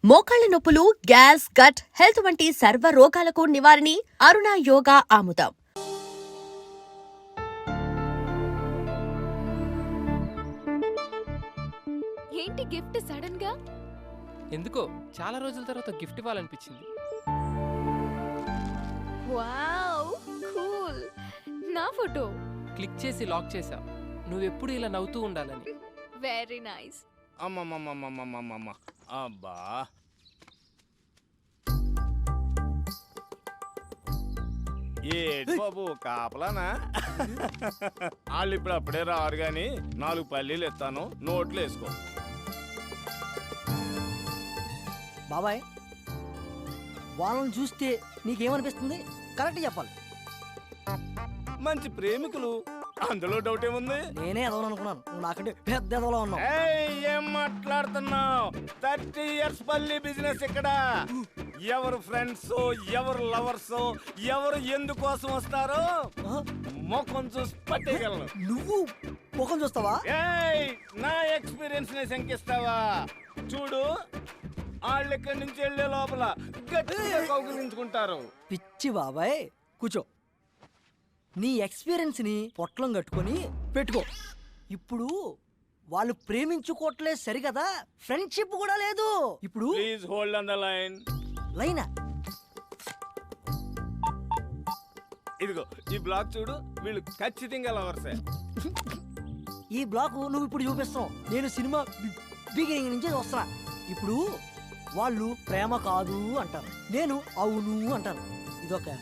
మోకాళ్ల నొప్పులు, gas, gut health వంటి సర్వ రోగాలకు నివారణి అరుణ యోగా ఆముదం. ఏంటి గిఫ్ట్ సడన్ గా? ఎందుకో చాలా రోజుల తర్వాత గిఫ్ట్ ఇవ్వాలనిపించింది. Wow, cool. నా ఫోటో క్లిక్ చేసి లాక్ చేసా. నువ్వెప్పుడు ఇలా నవ్వుతూ ఉండాలని. Very nice. అమ్మమ్మమ్మమ్మమ్మమ్మమ్మ అబ్బా, ఏటి బాబు కాపలానా? వాళ్ళు ఇప్పుడు అప్పుడే రారు గాని 4 పల్లీలు ఇస్తాను, నోట్లు వేసుకో. బాబాయ్, వాళ్ళని చూస్తే నీకేమనిపిస్తుంది? కరెక్ట్ చెప్పాలి. మంచి ప్రేమికులు, అందులో డౌట్ ఏముంది? నేనే ఎదవను అనుకున్నాను, నువ్వు నాకంటే పెద్ద ఎదవలో ఉన్నావు. ఏం మాట్లాడుతున్నావు? 30 years పల్లి బిజినెస్ ఇక్కడ. ఎవరు ఫ్రెండ్స్, ఎవరు లవర్స్, ఎవరు ఎందుకోసం వస్తారో ముఖం చూసి పట్టేయగలను. నువ్వు ముఖం చూస్తావా? నా ఎక్స్పీరియన్స్ ని శంకిస్తావా? చూడు, వాళ్ళు ఇక్కడి నుంచి వెళ్లే లోపల గట్టిగా కౌగిలించుకుంటారు. పిచ్చి బాబాయ్, కూర్చో. నీ ఎక్స్పీరియన్స్ని పొట్లం కట్టుకొని పెట్టుకో. ఇప్పుడు వాళ్ళు ప్రేమించుకోవట్లేదు సరికదా, ఫ్రెండ్షిప్ కూడా లేదు. ఇప్పుడు please hold on the line. లైనా? ఇదిగో ఈ బ్లాక్ చూడు, వీళ్ళు ఖచ్చితంగా లవర్సే. ఈ బ్లాక్ నువ్వు ఇప్పుడు చూపిస్తావు, నేను సినిమా బిగినింగ్ నుంచి వస్తున్నా. ఇప్పుడు వాళ్ళు ప్రేమ కాదు అంటారు, నేను అవును అంటాను. ఇదొక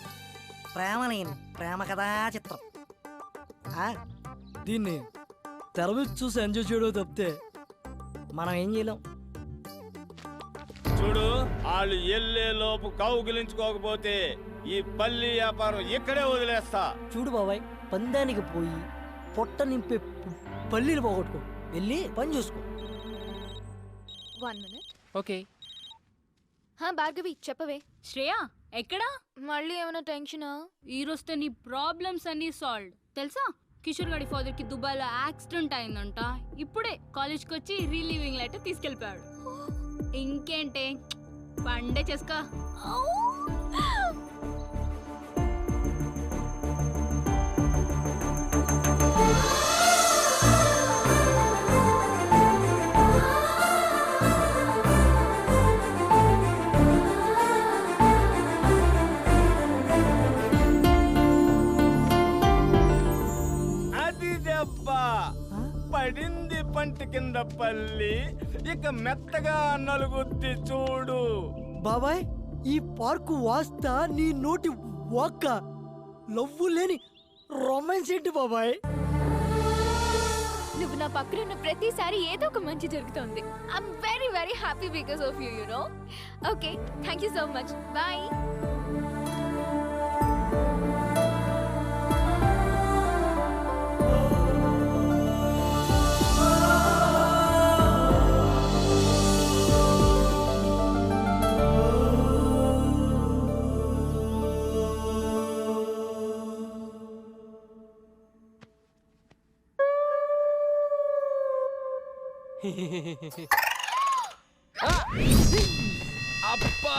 ప్రేమ కథా చిత్రం. దీన్ని తెర మీద చూసి ఎంజాయ్ చేయడం తప్పితే మనం ఏం చేయలేం. చూడు, వాళ్ళు ఎల్లే లోపు కౌగిలించుకోకపోతే ఈ పల్లి వ్యాపారం ఇక్కడే వదిలేస్తా. చూడు బాబాయ్, పందానికి పోయి పొట్ట నింపే పల్లీలు పోగొట్టుకో, వెళ్ళి పని చూసుకో. 1 minute. ఓకే. భార్గవి చెప్పవే. శ్రేయ ఎక్కడా? మళ్ళీ ఏమైనా టెన్షనా? ఈ రోజుతో నీ ప్రాబ్లమ్స్ అన్ని సాల్వ్. తెలుసా, కిషోర్ గారి ఫాదర్ కి దుబాయ్లో యాక్సిడెంట్ అయిందంట. ఇప్పుడే కాలేజ్కి వచ్చి రిలీవింగ్ లెటర్ తీసుకెళ్ళిపోయాడు. ఇంకేంటే, పండే చేసుకో. పడింది పంట కింద పల్లి, ఇక మెత్తగా నలుగుద్ది చూడు. బాబాయ్, ఈ పార్కు వాస్తా నీ నోటి వాక్క లవ్వు లేని రొమాన్స్ ఏంటి బాబాయ్? నువ్వు నా పక్కన ఉన్న ప్రతిసారి ఏదో ఒక మంచి జరుగుతుంది. I'm very very happy because of you, you know. Okay, thank you so much. Bye. అబ్బా,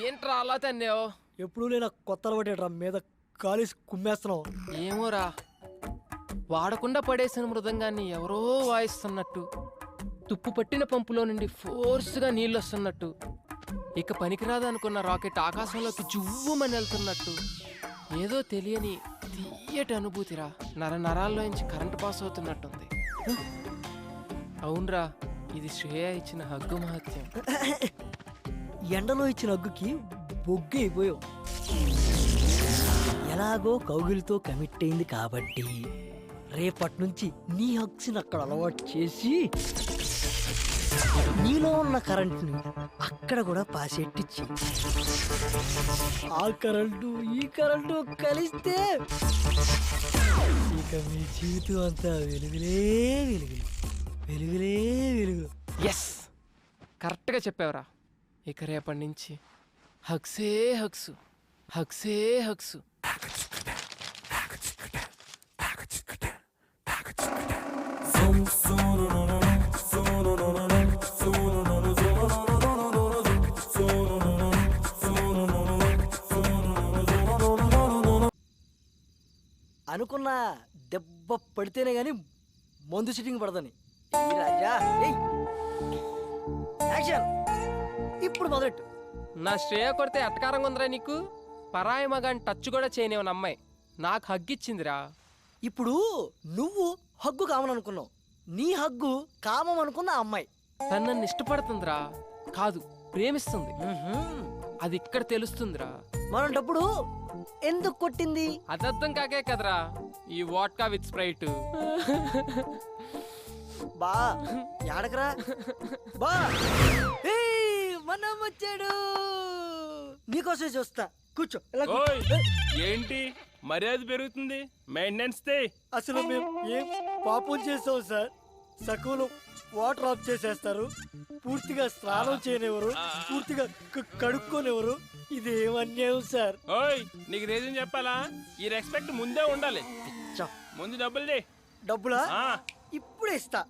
ఏంట్రా అలా తన్నావు? ఎప్పుడు నేను కొత్త అలవాటు మీద కాలేసి కుమ్మేస్తున్నావు. ఏమోరా, వాడకుండా పడేసిన మృదంగాన్ని ఎవరో వాయిస్తున్నట్టు, తుప్పు పట్టిన పంపులో నుండి ఫోర్స్గా నీళ్ళు వస్తున్నట్టు, ఇక పనికిరాదనుకున్న రాకెట్ ఆకాశంలోకి జువ్వుమని వెళ్తున్నట్టు, ఏదో తెలియని తీయటి అనుభూతిరా. నరాల్లోంచి కరెంట్ పాస్ అవుతున్నట్టుంది. అవునరా, ఇది శ్రేయ ఇచ్చిన హగ్గు మహత్యం. ఎండలో ఇచ్చిన హగ్గుకి బొగ్గు అయిపోయావు. ఎలాగో కౌగిలితో కమిట్ అయింది కాబట్టి రేపటి నుంచి నీ హగ్స్ని అక్కడ అలవాటు చేసి నీలో ఉన్న కరెంట్ని అక్కడ కూడా పాసెట్టిచ్చి, ఆ కరెంటు ఈ కరెంటు కలిస్తే ఇక మీ జీవితం అంతా వెలుగులే వెలుగులు, వెలుగులే వెలుగులు. ఎస్, కరెక్ట్గా చెప్పావురా. ఇక రేపటి నుంచి హగ్సే హగ్సు, హగ్సే హగ్సు. అనుకున్న దెబ్బ పడితేనే గాని మందు సిట్టింగ్ పడదని. ఈ రాజా ఏయ్ యాక్షన్ ఇప్పుడు మొదలెట్టు. నా శ్రేయ కొడితే ఎట్టకారంగా ఉందిరా నీకు? పరాయి మగాని టచ్ కూడా చేయనివని అమ్మాయి నాకు హగ్గిచ్చిందిరా. ఇప్పుడు నువ్వు హగ్గు కామననుకున్నావు, నీ హగ్గు కామం అనుకున్న ఆ అమ్మాయి. తను నన్ను ఇష్టపడుతుందిరా, కాదు ప్రేమిస్తుంది. అది ఇక్కడ తెలుస్తుందిరా. మనంటప్పుడు ఎందుకు కొట్టింది? అదర్థం కాకే కదరా ఈ వాట్కా విత్ స్ప్రైట్. బా యాడకరా బా. మనం వచ్చాడు, నీకోసం చూస్తా. కూర్చో ఇలా కూర్చో. ఏంటి మర్యాద పెరుగుతుంది, మెయింటెనెన్స్ తే. అసలు మేము ఏం పాపం చేసాం సార్? సకులు వాటర్ ఆఫ్ చేసేస్తారు, పూర్తిగా స్నానం చేయనివ్వరు, పూర్తిగా కడుక్కోనివ్వరు. ఇది ఏమన్యాయం సార్? ఓయ్ నీకు రీజన్ చెప్పాలా? ఈ రెస్పెక్ట్ ముందే ఉండాలి. ముందు డబ్బులు దే. డబ్బులా? ఇప్పుడే ఇస్తా.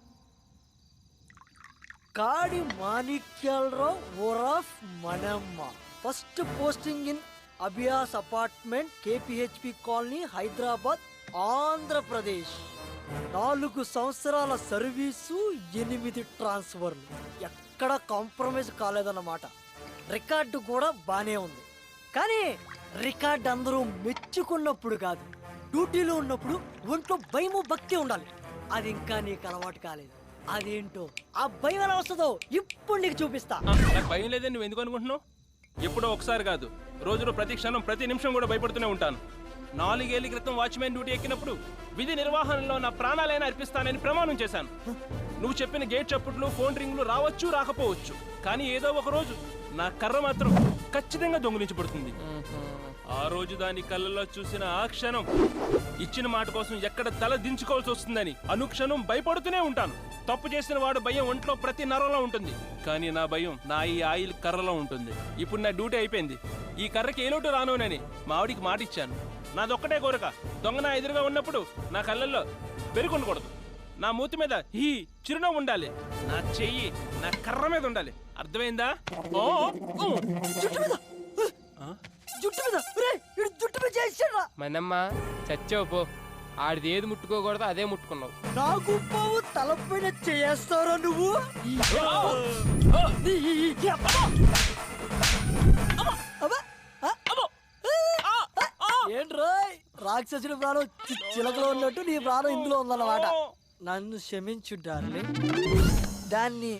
కాడి Manikyalarao ఓరాఫ్ మనమ్మ, first posting in Abhiyan apartment, కేపీహెచ్పి colony, Hyderabad, Andhra Pradesh. 4 సంవత్సరాల సర్వీసు, 8 ట్రాన్స్ఫర్లు. ఎక్కడ కాంప్రమైజ్ కాలేదన్నమాట. రికార్డు కూడా బానే ఉంది. కానీ రికార్డు అందరూ మెచ్చుకున్నప్పుడు కాదు, డ్యూటీలో ఉన్నప్పుడు ఒంట్లో భయము భక్తి ఉండాలి. అది ఇంకా నీకు అలవాటు కాలేదు. అదేంటో ఆ భయం ఎలా వస్తుందో ఇప్పుడు నీకు చూపిస్తా. నాకు భయం లేదని నువ్వు ఎందుకు అనుకుంటున్నావు? ఎప్పుడో ఒకసారి కాదు, రోజులో ప్రతి క్షణం ప్రతి నిమిషం కూడా భయపడుతూనే ఉంటాను. 4 ఏళ్ల క్రితం వాచ్మెన్ డ్యూటీ ఎక్కినప్పుడు విధి నిర్వహణలో నా ప్రాణాలైనా అర్పిస్తానని ప్రమాణం చేశాను. నువ్వు చెప్పిన గేట్ చప్పుట్లు, ఫోన్ రింగులు రావచ్చు రాకపోవచ్చు, కానీ ఏదో ఒక రోజు నా కర్ర మాత్రం ఖచ్చితంగా దొంగిలించబడుతుంది. ఆ రోజు దాని కళ్ళల్లో చూసిన ఆ క్షణం ఇచ్చిన మాట కోసం ఎక్కడ తల దించుకోవాల్సి వస్తుందని అనుక్షణం భయపడుతూనే ఉంటాను. తప్పు చేసిన వాడు భయం ఒంట్లో ప్రతి నరంలో ఉంటుంది, కానీ నా భయం నా ఈ ఆయిల్ కర్రలో ఉంటుంది. ఇప్పుడు నా డ్యూటీ అయిపోయింది, ఈ కర్రకి ఏ లోటు రానోనని మా ఆవిడికి మాట ఇచ్చాను. నాదొక్కటే కోరిక, దొంగ నా ఎదురుగా ఉన్నప్పుడు నా కళ్ళల్లో పెరుగుండకూడదు, నా మూతి మీద ఈ చిరునవ్వు ఉండాలి, నా చెయ్యి నా కర్ర మీద ఉండాలి. అర్థమైందా? మనమ్మ చచ్చావు పో, ఆడిది ఏది ముట్టుకోకూడదు అదే ముట్టుకున్నావు. నాకు పావు తలపైన చేస్తారా నువ్వు? ఏంట్రా రాక్షసుడి ప్రాణం చిలకలో ఉన్నట్టు నీ ప్రాణం ఇందులో ఉందన్నమాట. నన్ను క్షమించు డార్లింగ్. దాన్ని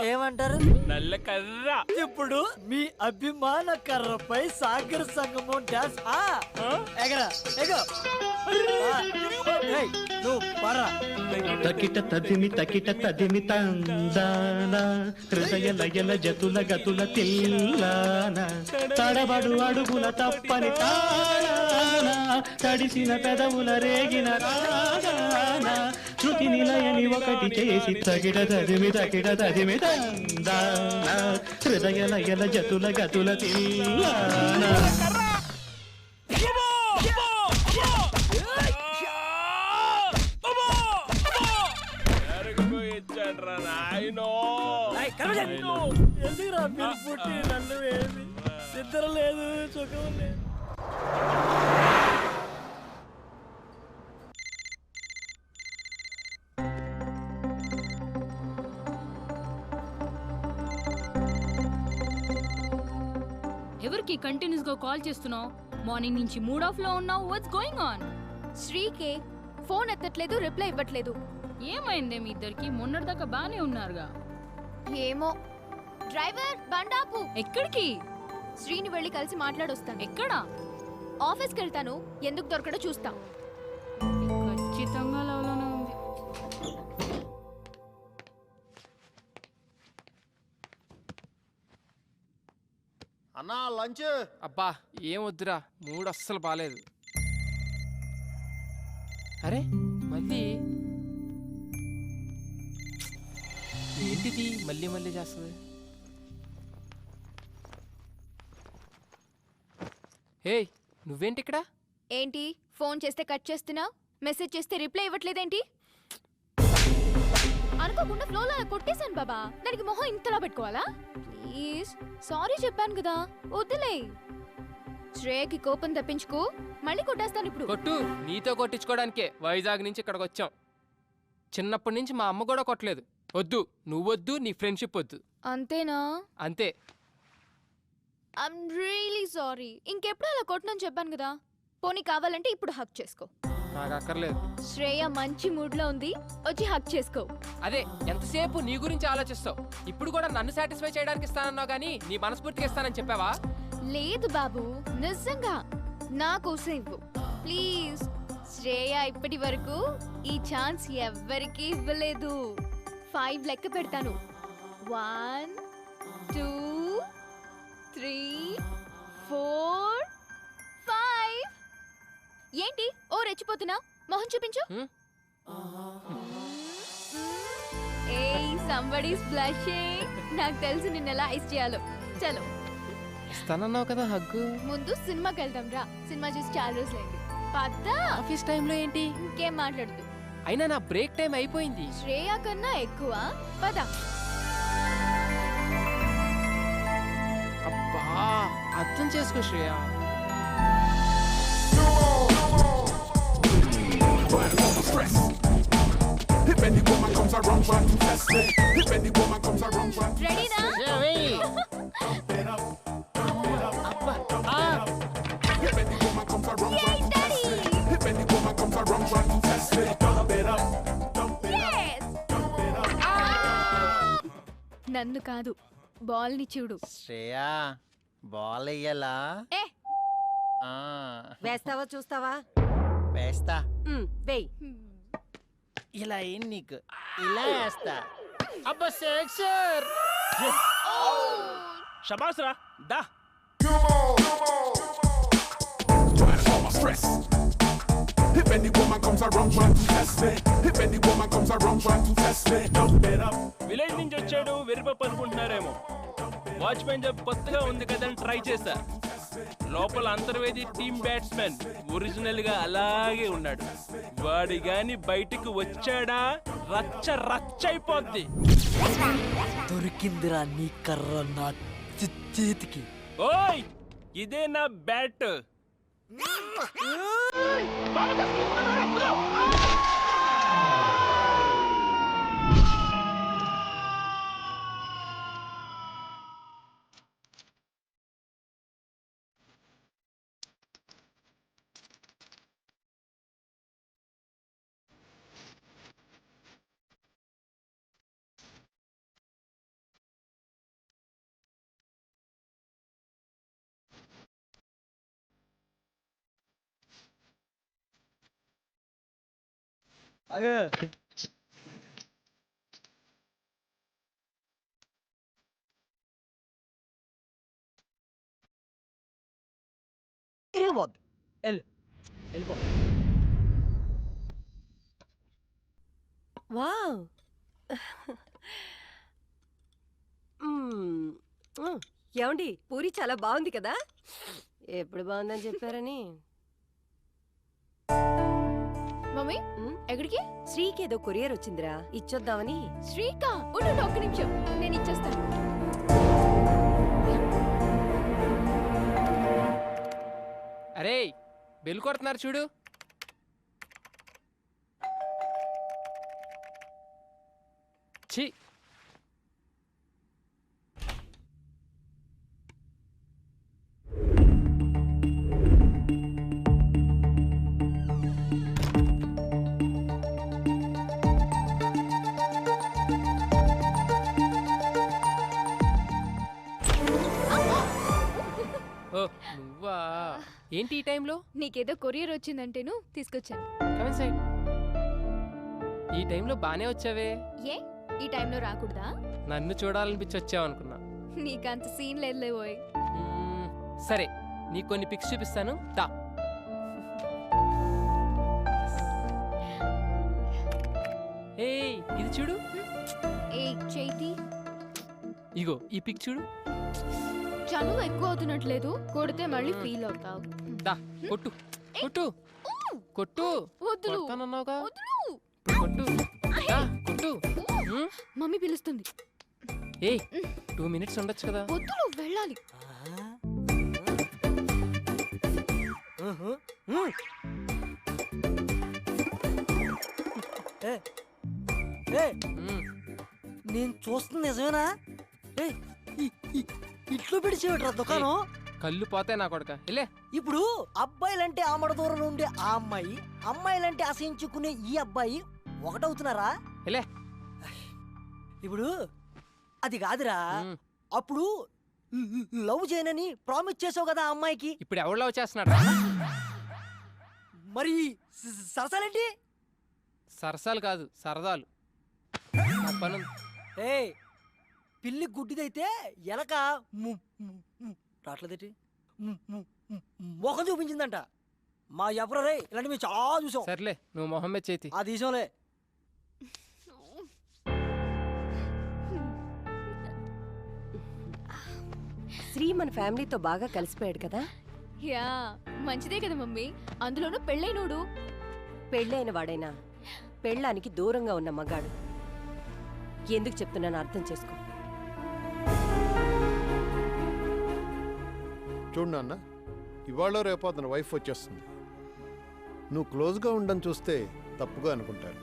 ఏమంటారు? నల్ల కర్ర. ఇప్పుడు మీ అభిమాన కర్రపై సాగర సంగమం డాన్స్. ఎగరా ఎగో నువ్వు పరా. తకిట తదిమి తందాన, హృదయ లయల జతుల గతుల తిల్లాన, తడబడు అడుగుల తప్పని తాళాన, తడిసిన పెదవుల రేగిన రాగాన, శృతి నిలయని ఒకటి చేసి తకిట తదిమి తందాన, హృదయ లయల జతుల గతుల తిల్లాన. ఎందుకురా మీరు పుట్టి నన్ను వేసి నిద్ర లేదు, సుఖం లేదు. ఎవరికి కంటిన్యూస్ గా కాల్ చేస్తున్నావు? మార్నింగ్ నుంచి మూడ్ ఆఫ్ లో ఉన్నావు. What's going on? శ్రీకే ఫోన్ ఎత్తట్లేదు, రిప్లై ఇవ్వట్లేదు. ఏమైందే మీ ఇద్దరికి? మొన్నటిదాకా బానే ఉన్నారుగా. ఏమో. డ్రైవర్ బండాపు. ఎక్కడికి? శ్రీని వెళ్ళి కలిసి మాట్లాడొస్తాను. ఎక్కడ? ఆఫీస్కి వెళ్తాను, ఎందుకు దొరకడో చూస్తా. ఖచ్చితంగా లవ్లోనే ఉంది. అన్నా లంచ్. అబ్బా ఏం వద్దురా, మూడు అస్సలు బాలేదు. అరే మళ్ళీ ఏంటిది మళ్ళీ మళ్ళీ చేస్తుంది? హే నువ్వేంటి ఇక్కడ? ఏంటి ఫోన్ చేస్తే కట్ చేస్తున్నావు, మెసేజ్ చేస్తే రిప్లై ఇవ్వట్లేదేంటి? అనుకోకుండా ఫ్లోలో కొట్టేశాను బాబా, దానికి మొహం ఇంతలా పెట్టుకోవాలా? ప్లీజ్ సారీ చెప్పాను కదా, వద్దులే. శ్రేయకి కోపం తప్పించుకో, మళ్ళీ కొట్టేస్తాను ఇప్పుడు. కొట్టు, నీతో కొట్టించుకోవడానికే వైజాగ్ నుంచి ఇక్కడికి వచ్చాం. చిన్నప్పటి నుంచి మా అమ్మ కూడా కొట్టలేదు. వద్దు, నువ్వొద్దు, నీ ఫ్రెండ్షిప్ వద్దు. అంతేనా? అంతే. I'm really sorry. ఇంకెప్పుడు అలా కొట్టనని చెప్పాను కదా. పోనీ కావాలంటే ఇప్పుడు హక్ చేసుకో. నాకు అక్కర్లేదు. శ్రేయ మంచి మూడ్ లో ఉంది, వచ్చి హక్ చేసుకో. అదే, ఎంతసేపు నీ గురించి ఆలోచిస్తావు. ఇప్పుడు కూడా నన్ను సాటిస్ఫై చేయడానికి ఇస్తానన్నావు కానీ నీ మనస్ఫూర్తిగా ఇస్తానని చెప్పావా? లేదు బాబు, నిజంగా నా కోసం ఇవ్వు ప్లీజ్. శ్రేయ ఇప్పటి వరకు ఈ ఛాన్స్ ఎవ్వరికీ ఇవ్వలేదు. 5 లెక్క పెడతాను. 1 2 3 4 5. ఏంటి ఓ రెచ్చిపోతున్నా? మొహం చూపించు. ఏయ్, somebody's blushing. నాకు తెలుసు నిన్నెలా ఐస్ చేయాలో. చలో ఇస్తానన్నావు కదా హగ్గు. ముందు సినిమాకి వెళ్దాం రా. సినిమా చూసి చాలా రోజులైంది. పద్దా. ఆఫీస్ టైంలో ఏంటి? ఇంకేం మాట్లాడుతూ. అయినా నా బ్రేక్ టైం అయిపోయింది. శ్రేయ కన్నా ఎక్కువ. పద. అబ్బా, అర్థం చేసుకో శ్రేయ. రెడీనా? Yay, Daddy! Yes! నన్ను కాదు, బాల్ ని చూడు. శ్రేయా బాల్ వెయ్యాలా? ఏ వేస్తావా చూస్తావా? వేస్తా. వేయ్. ఇలా ఏం నీకు ఇలా వేస్తా. అబ్బా సెక్సర్. షబాస్ రా, దా. విలేజ్ నుంచి వచ్చాడు వెరిపప్పు అనుకుంటున్నారేమో. వాచ్మెన్ జాబ్ కొత్తగా ఉంది కదా అని ట్రై చేశా. లోపల అంతర్వేది టీమ్ బ్యాట్స్మెన్ ఒరిజినల్ గా అలాగే ఉన్నాడు. వాడి గాని బయటికి వచ్చాడా రచ్చ రచ్చైపోద్ది. దొరికిందిరా నీ కర్ర నా చేతికి. ఓయ్, ఇదే నా బ్యాట్. వెళ్ళిపోద్దు. వెళ్ళిపో. వావ్. ఏమండి, పూరి చాలా బాగుంది కదా? ఎప్పుడు బాగుందని చెప్పారని. మమ్మీ ఎక్కడికి? శ్రీకి ఏదో కొరియర్ వచ్చిందిరా, ఇచ్చొద్దామని. శ్రీకా, ఉండు ఒక్క నిమిషం, నేను ఇచ్చేస్తాను. అరే, బెల్ కొడుతున్నారు చూడు. ఛీ, ఓ నువ్వా? ఏంటి ఈ టైంలో? నీకేదో కొరియర్ వచ్చిందంటేను తీసుకొచ్చాను. Come in side. ఈ టైంలో బానే వచ్చావే. ఏ ఈ టైంలో రాకూడదా? నన్ను చూడాలనిపించి వచ్చావనుకున్నా. నీకంత సీన్ లేదులే ఓయ్. సరే, నీకు కొన్ని పిక్స్ చూపిస్తాను, దా. ఏయ్, ఇది చూడు. ఏ చైతి, ఇగో ఈ పిక్ చూడు. చనువు ఎక్కువ అవుతున్నట్లేదు, కొడితే మళ్ళీ ఫీల్ అవుతావు. దా, కొట్టు కొట్టు కొట్టు. వద్దులు కొడతానన్నావుగా, వద్దులు. ఇప్పుడు కొట్టు. దా, కొట్టు. మమ్మీ పిలుస్తుంది. ఏయ్, 2 minutes ఉండొచ్చు కదా. వద్దులు, వెళ్ళాలి. ఏ, ఏ, మ్మ్. నేను చూస్తుంది నిజమేనా? ఏ, ఇట్లో పిడిచేవిట్రా దుకాణం. కళ్ళు పోతాయి నా కొడక ఇలే. ఇప్పుడు అబ్బాయిలంటే ఆమడ దూరంలో ఉండే ఆ అమ్మాయి, అమ్మాయిలంటే అసహించుకునే ఈ అబ్బాయి ఒకటవుతున్నారా? ఇలే. ఇప్పుడు అది కాదురా. మ్మ్. అప్పుడు లవ్ చేయనని ప్రామిస్ చేసావు కదా ఆ అమ్మాయికి. ఇప్పుడు ఎవరు లవ్ చేస్తున్నాడు? మరి సరసాలేంటి? సరసాలు కాదు సరదాలు. నా పని ఉంది. ఏ పిల్లి గుడ్డిదైతే ఎనక రావట్లేదేటి మొఖం చూపించిందంట. మా ఎవరే ఇలాంటి మేము చాలా చూసాం. సర్లే నువ్వు మొహమ్మద్ చేతి. ఆ తీసాంలే. శ్రీ మన ఫ్యామిలీతో బాగా కలిసిపోయాడు కదా. యా మంచిదే కదా మమ్మీ, అందులోనూ పెళ్ళైనోడు. పెళ్ళైన వాడైనా పెళ్ళానికి దూరంగా ఉన్న మగాడు. ఎందుకు చెప్తున్నాను అర్థం చేసుకో. చూడు నాన్న, ఇవాళ రేపు అతని వైఫ్ వచ్చేస్తుంది. నువ్వు క్లోజ్గా ఉండని చూస్తే తప్పుగా అనుకుంటారు.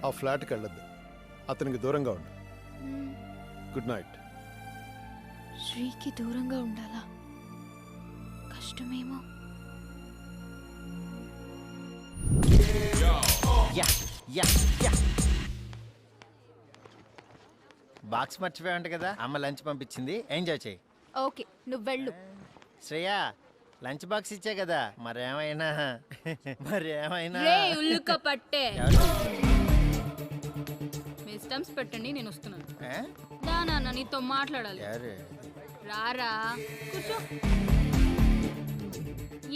ఆ ఫ్లాట్కి వెళ్ళొద్దు, అతనికి దూరంగా ఉండు. Good night. శ్రీకి దూరంగా ఉండాలా? కష్టమేమో. Yeah yeah yeah. బాక్స్ మర్చిపోయావంట కదా, అమ్మ లంచ్ పంపించింది, ఎంజాయ్ చేయి. ఓకే నువ్వు వెళ్ళు. శ్రేయా లంచ్ బాక్స్ ఇచ్చే కదా, మరేమైనా మరేమైనా రే ఉల్లుక పట్టే ఎవరు? మీ స్టంప్స్ పెట్టండి, నేను వస్తున్నాను. ఏ? దా నాన్న నీతో మాట్లాడాలి. ఎవరు? రారా కూర్చో.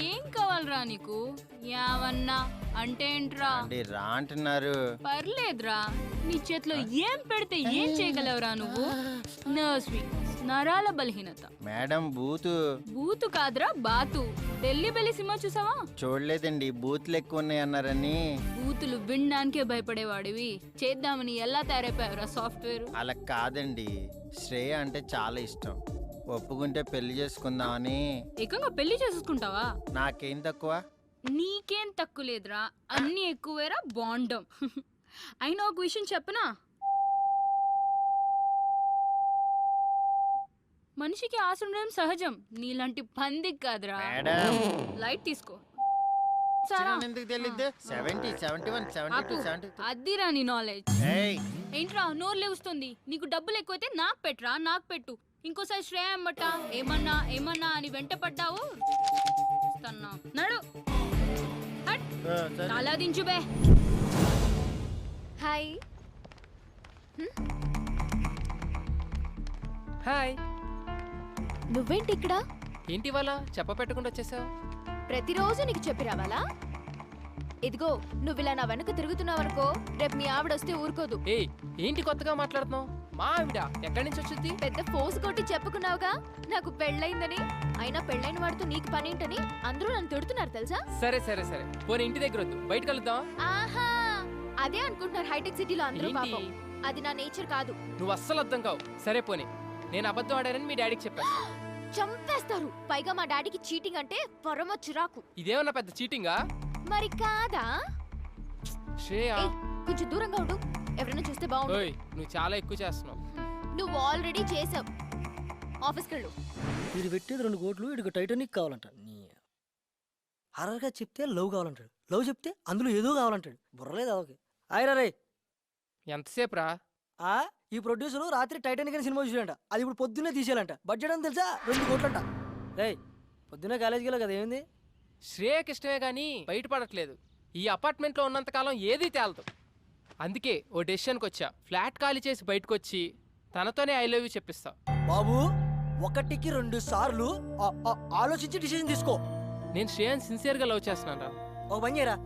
ఏం కావాలరా నీకు? యావన్నా అంటే ఏంట్రా? అంటే రా అంటున్నారు. పర్లేదురా, నీ చేతిలో ఏం పెడితే ఏం చేయగలవురా నువ్వు? నర్స్వి, నరాల బలహీనత. మేడం బూతు. బూతు కాదురా బాతు. ఢిల్లీ బెల్లి సినిమా చూసావా? చూడలేదండి, బూతులు ఎక్కువ ఉన్నాయి అన్నారని. బూతులు వినడానికే భయపడేవాడివి చేద్దామని ఎలా తయారైపోయావురా సాఫ్ట్వేర్? అలా కాదండి, శ్రేయ అంటే చాలా ఇష్టం, ఒప్పుకుంటే పెళ్లి చేసుకుందామని. ఏకంగా పెళ్లి చేసుకుంటావా? నాకేం తక్కువ? నీకేం తక్కువ లేదురా, అన్ని ఎక్కువేరా బాండం. అయినా ఒక విషయం చెప్పనా, మనిషికి ఆశ ఉండడం సహజం, నీలాంటి పందికి కాదురా. మేడం లైట్ తీసుకో. చిన్న ఎందుకు తెలియదు? 70, 71, 72, 73. అద్దిరా నీ నాలెడ్జ్. ఏయ్, ఏంట్రా నోరు లేవుస్తుంది? నీకు డబ్బులు ఎక్కువైతే నాకు పెట్రా, నాకు పెట్టు. ఇంకోసారి శ్రేయ అమ్మట ఏమన్నా ఏమన్నా అని వెంట పడ్డావు నడు. హట్. సరే. చాలా దించు బే. హాయ్. హాయ్. నువ్వేంటి ఇక్కడ? ఏంటి ఇవాళ చెప్ప పెట్టకుండా వచ్చేసావు? ప్రతిరోజు నీకు చెప్పి రావాలా? ఇదిగో నువ్వు ఇలా నా వెనక తిరుగుతున్నావనుకో, రేపు మీ ఆవిడ వస్తే ఊరుకోదు. ఏయ్ ఏంటి కొత్తగా మాట్లాడుతున్నావు? మా ఆవిడ ఎక్కడి నుంచి వచ్చింది? పెద్ద ఫోర్స్ కొట్టి చెప్పుకున్నావుగా నాకు పెళ్ళైందని. అయినా పెళ్ళైన వాడితో నీకు పనేంటని అందరూ నన్ను తిడుతున్నారు తెలుసా? సరే సరే సరే, పోనీ ఇంటి దగ్గర వద్దు, బయట కలుద్దాం. ఆహా, అదే అనుకుంటున్నారు హైటెక్ సిటీలో అందరూ. ఏంటి? పాపం అది నా నేచర్ కాదు. నువ్వు అస్సలు అర్థం కావు. సరే పోనీ, నేను అబద్ధం ఆడానని మీ డాడీకి చెప్పాను. చంపేస్తారు. పైగా మా డాడీకి చీటింగ్ అంటే పరమ చిరాకు. ఇదేమన్నా పెద్ద చీటింగా? మరి కాదా? శ్రేయ, ఏయ్, కొంచెం దూరంగా ఉండు, ఎవరైనా చూస్తే బాగుండు. ఓయ్ నువ్వు చాలా ఎక్కువ చేస్తున్నావు. నువ్వు ఆల్రెడీ చేసావు. ఆఫీస్కి వెళ్ళు. వీడు పెట్టేది 2 కోట్లు, వీడికి టైటానిక్ కావాలంట. హర్రర్గా చెప్తే లవ్ కావాలంటాడు, లవ్ చెప్తే అందులో ఏదో కావాలంటాడు. బుర్రలేదు అదొక. ఆయరా రే, ఎంతసేపు రా? ఈ ప్రొడ్యూసర్ రాత్రి టైటానిక్ అని సినిమా చూసాడంట. అది ఇప్పుడు పొద్దున్నే తీసేయాలంట. బడ్జెట్ అని తెలుసా? 2 కోట్లంట. రే పొద్దున్నే కాలేజీకి వెళ్ళా కదా, ఏమైంది? శ్రేయకి ఇష్టమే కానీ బయటపడట్లేదు. ఈ అపార్ట్మెంట్లో ఉన్నంతకాలం ఏదీ తేలదు. అందుకే ఓ డెసిషన్కి వచ్చా. ఫ్లాట్ ఖాళీ చేసి బయటకు వచ్చి తనతోనే ఐ లవ్ యూ చెప్పిస్తా. బాబు 1కి 2 సార్లు ఆలోచించి డిసిజన్ తీసుకో. నేను శ్రేయని సిన్సియర్గా లవ్ చేస్తున్నాను రా. ఒక పని చేయరా,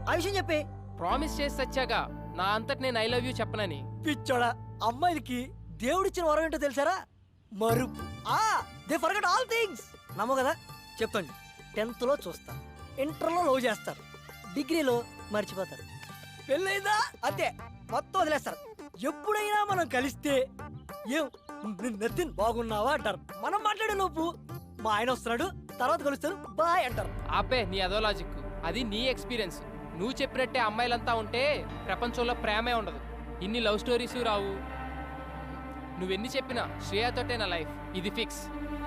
ఆ విషయం చెప్పే. ప్రామిస్ చేసి వచ్చాగా నా అంతటి నేను ఐ లవ్ యూ చెప్పనని. పిచ్చోడా, అమ్మాయిలకి దేవుడిచ్చిన వరం ఏంటో తెలుసారా? మరుపు. They forget all things. నమ్మో కదా, చెప్తాను. 10th లో చూస్తారు, ఇంటర్లో లవ్ చేస్తారు, డిగ్రీలో మర్చిపోతారు, పెళ్ళైందా అంతే మొత్తం వదిలేస్తారు. ఎప్పుడైనా మనం కలిస్తే ఏం నతిన్ బాగున్నావా అంటారు. మనం మాట్లాడే లోపు మా ఆయన వస్తున్నాడు, తర్వాత కలుస్తారు బాయ్ అంటారు. ఆపే నీ అదో లాజిక్. అది నీ ఎక్స్పీరియన్స్. నువ్వు చెప్పినట్టే అమ్మాయిలంతా ఉంటే ప్రపంచంలో ప్రేమే ఉండదు, ఇన్ని లవ్ స్టోరీస్ రావు. నువ్వెన్ని చెప్పినా శ్రేయతోటే నా లైఫ్, ఇది ఫిక్స్.